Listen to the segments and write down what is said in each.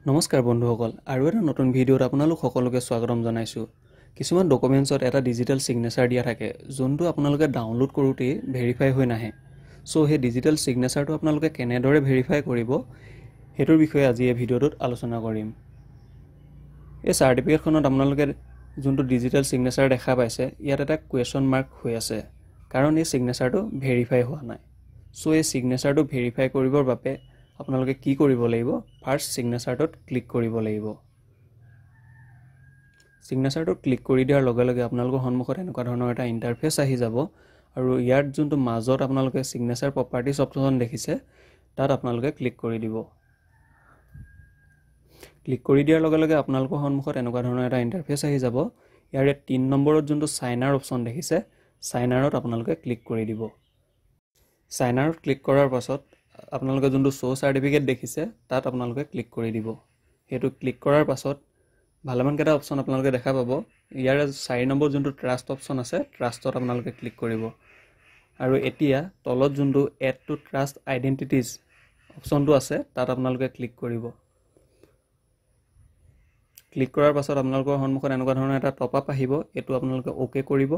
নমস্কাৰ বন্ধুসকল আৰু এটা নতুন ভিডিঅ'ত আপোনালোক সকলোকে স্বাগতম জনাইছো। কিছুমান ডকুমেন্টছত এটা ডিজিটেল সিগনেচাৰ দিয়া থাকে যোনটো আপোনালোকে ডাউনলোড কৰোঁতে ভেৰিফাই হৈ নাহে। সো সেই ডিজিটেল সিগনেচাৰটো আপোনালোকে কেনেদৰে ভেৰিফাই কৰিব হেতুৰ বিষয়ে আজি এই ভিডিঅ'টোত আলোচনা কৰিম। এই সাৰ্টিফিকেটখনত আপোনালোকে যোনটো ডিজিটেল সিগনেচাৰ দেখা পাইছে ইয়াত এটা কুৱেশ্যন মাৰ্ক হৈ আছে কাৰণ এই সিগনেচাৰটো ভেৰিফাই হোৱা নাই। সো এই সিগনেচাৰটো ভেৰিফাই কৰিবৰ বাবে আপোনালোকে কি কৰিব লাগিব? ফাৰ্স্ট সিগনেচাৰটোত ক্লিক কৰিব লাগিব। সিগনেচাৰটোত ক্লিক কৰি দিয়াৰ লগে লগে আপোনালোকৰ সন্মুখত এনেকুৱা ধৰণৰ এটা ইন্টাৰফেস আহি যাব আৰু ইয়াত যোনটো মাজত আপোনালোকে সিগনেচাৰ প্ৰপাৰ্টিজ অপচন দেখিছে তাত আপোনালোকে ক্লিক কৰি দিব। ক্লিক কৰি দিয়াৰ লগে লগে আপোনালোকৰ সন্মুখত এনেকুৱা ধৰণৰ এটা ইন্টাৰফেস আহি যাব। ইয়াৰে 3 নম্বৰত যোনটো সাইনাৰ অপচন দেখিছে সাইনাৰত আপোনালোকে ক্লিক কৰি দিব। সাইনাৰত ক্লিক কৰাৰ পাছত আপোনালোকে যোনটো শো সাৰ্টিফিকেট দেখিছে তাত আপোনালোকে ক্লিক কৰি দিব। হেতু ক্লিক কৰাৰ পাছত ভালেমান কেটা অপচন আপোনালোকে দেখা পাব। ইয়াৰ 4 নম্বৰ যোনটো ট্ৰাষ্ট অপচন আছে ট্ৰাষ্টত আপোনালোকে ক্লিক কৰিব আৰু এতিয়া তলত যোনটো এড টু ট্ৰাষ্ট আইডেন্টিটিজ অপচনটো আছে তাত আপোনালোকে ক্লিক কৰিব। ক্লিক কৰাৰ পাছত আপোনালোকৰ সন্মুখত এনেকুৱা ধৰণৰ এটা টপ আপ আহিব। এটো আপোনালোকে ওকে কৰিব।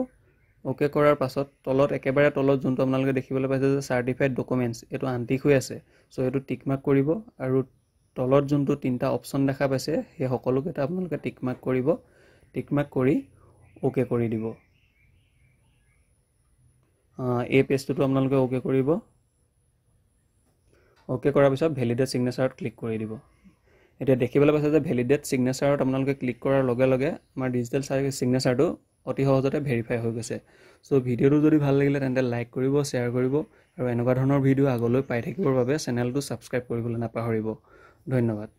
ওকে কৰাৰ পাছত তলত একেবাৰে তলত যোনটো আপোনালোকে দেখিবলৈ পাইছে যে সাৰ্টিফাইড ডকুমেন্টস এটো আনটিক হৈ আছে। সো এটো টিক মাৰ্ক কৰিব আৰু তলত যোনটো তিনটা অপচন দেখা পাইছে সেই সকলোকেটা আপোনালোকে টিক মাৰ্ক কৰিব। টিক মাৰ্ক কৰি ওকে কৰি দিব। এই পেজটো আপোনালোকে ওকে কৰিব। ওকে কৰাৰ পিছত ভ্যালিডেট সিগনেচাৰত ক্লিক কৰি দিব। এতিয়া দেখিবলৈ পাইছে যে ভ্যালিডেট সিগনেচাৰত আপোনালোকে ক্লিক কৰাৰ লগে লগে আমাৰ ডিজিটেল সিগনেচাৰটো অতি সহজতে ভেৰিফাই হৈ গৈছে। সো ভিডিঅ'টো যদি ভাল লাগিলে তেন্তে লাইক কৰিব, শেয়াৰ কৰিব আৰু এনেকুৱা ধৰণৰ ভিডিঅ' আগলৈ পাই থাকিবৰ বাবে চেনেলটো সাবস্ক্ৰাইব কৰিবলৈ নাপাহৰিব। ধন্যবাদ।